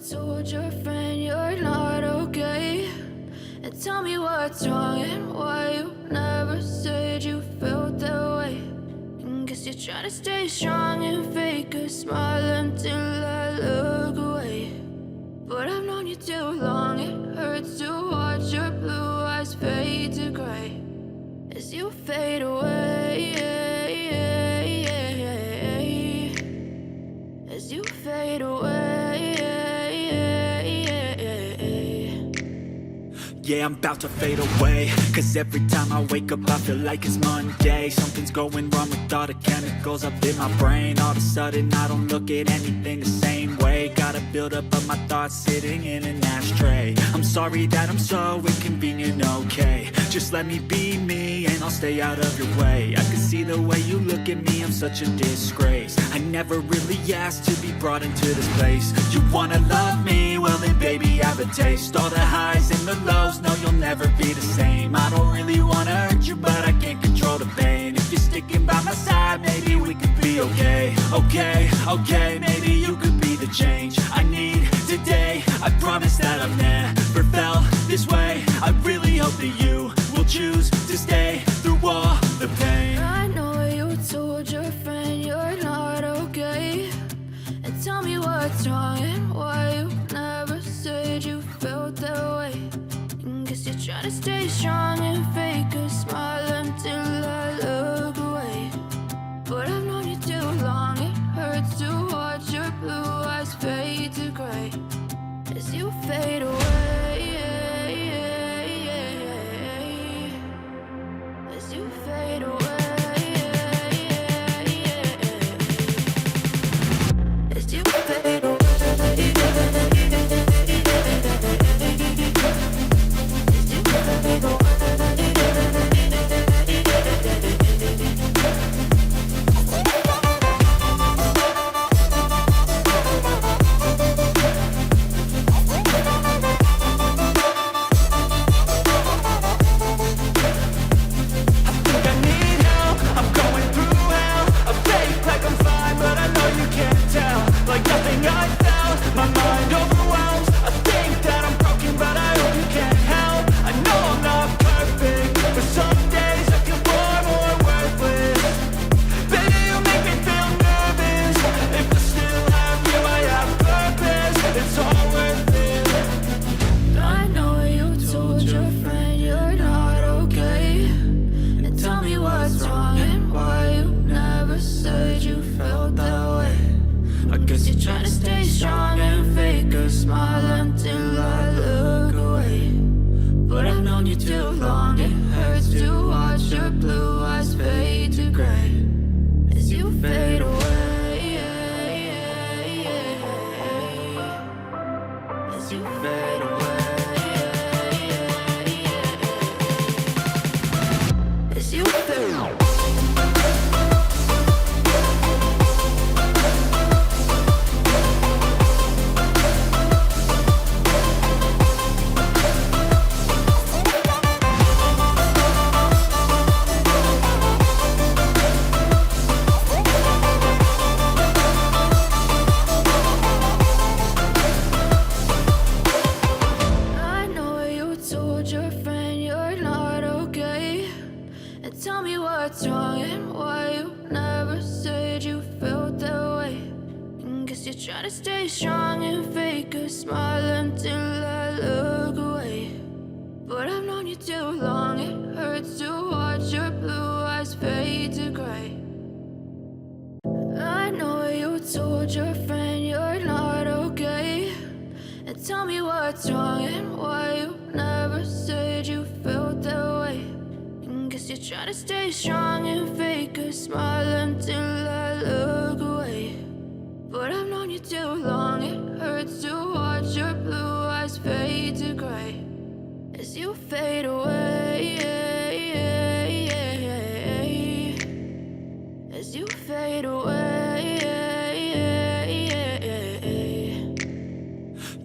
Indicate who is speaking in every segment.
Speaker 1: told your friend you're not okay? And tell me what's wrong and why you never said you felt that way. And guess you're trying to stay strong and fake a smile until I look away. But I've known you too long, it hurts to watch your blue eyes fade to gray as you fade away, as you fade away.
Speaker 2: Yeah, I'm about to fade away, cause every time I wake up I feel like it's Monday. Something's going wrong with all the chemicals up in my brain. All of a sudden I don't look at anything the same way. Got a buildup of my thoughts sitting in an ashtray. I'm sorry that I'm so inconvenient, okay? Just let me be me and I'll stay out of your way. I can see the way you look at me, I'm such a disgrace. I never really asked to be brought into this place. You wanna love me? Well then baby I have a taste. All the highs and the lows, no you'll never be the same. I don't really wanna hurt you but I can't control the pain. If you're sticking by my side maybe we could be okay. Okay, maybe you could be the change I need today. I promise that I've never felt this way. I really hope that you will choose to stay through all the pain.
Speaker 1: I know you told your friend you're not okay. And tell me what's wrong and why you never said you felt that way. And guess you're trying to stay strong and fake a smile until I look away. But I've known you too long, it hurts to watch your blue eyes fade to gray as you fade away, as you fade away, as you fade away.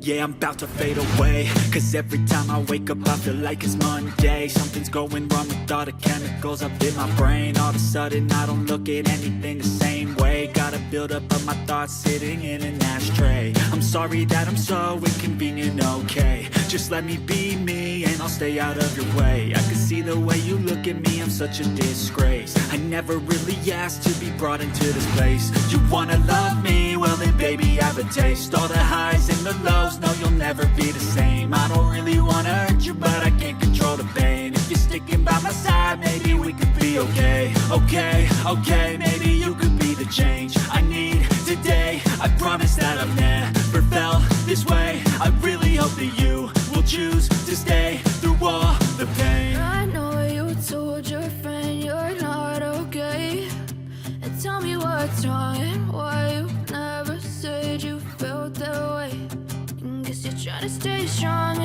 Speaker 2: Yeah, I'm about to fade away, cause every time I wake up I feel like it's Monday. Something's going wrong with all the chemicals up in my brain. All of a sudden I don't look at anything the same way. Got a buildup of my thoughts sitting in an ashtray. I'm sorry sorry that I'm so inconvenient, okay. Just let me be me and I'll stay out of your way. I can see the way you look at me, I'm such a disgrace. I never really asked to be brought into this place. You wanna love me? Well then baby, have a taste. All the highs and the lows, no you'll never be the same. I don't really wanna hurt you, but I can't control the pain. If you're sticking by my side, maybe we could be okay. Okay, maybe you could be the change I need today. I promise that I've never felt this way. I really hope that you will choose to stay through all the pain.
Speaker 1: I know you told your friend you're not okay, and tell me what's wrong and why you never said you felt that way. And guess you're trying to stay strong